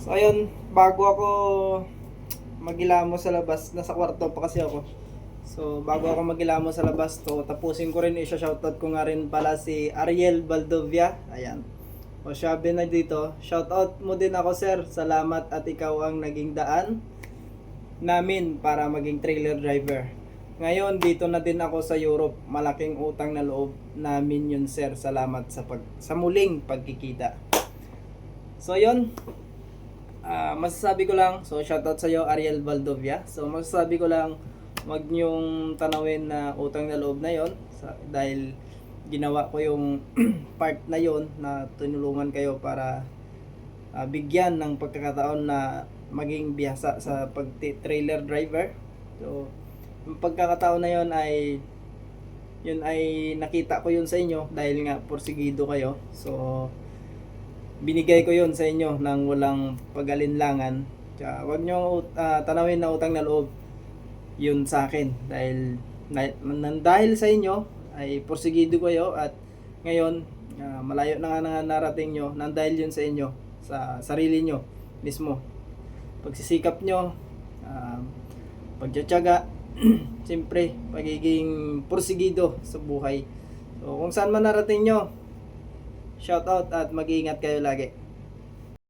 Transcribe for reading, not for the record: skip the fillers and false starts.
So ayun, bago ako maghilamos sa labas, nasa kwarto pa kasi ako. So bago ako maghilamos sa labas to, tapusin ko rin i-shoutout ko nga rin pala si Ariel Baldovia. Ayan. O sabi na dito, shoutout mo din ako sir. Salamat at ikaw ang naging daan namin para maging trailer driver. Ngayon dito na din ako sa Europe. Malaking utang na loob namin yun sir. Salamat sa muling pagkikita. So yun, masasabi ko lang, so shoutout sa iyo Ariel Valdovia. So masasabi ko lang, wag niyong tanawin na utang na loob na yon dahil ginawa ko yung part na yon na tinulungan kayo para bigyan ng pagkakataon na maging bihasa sa pag-trailer driver. So yung pagkakataon na yun ay nakita ko yun sa inyo dahil nga porsigido kayo. So binigay ko yun sa inyo nang walang pag-alinlangan. Kaya wag nyo tanawin na utang na loob yun sa akin dahil sa inyo ay porsigido kayo at ngayon malayo na nga narating nyo nang dahil yun sa inyo, sa sarili nyo mismo, pagsisikap nyo, pagtsatsaga, siyempre pagiging porsigido sa buhay. So kung saan man narating nyo, shoutout at mag-iingat kayo lagi.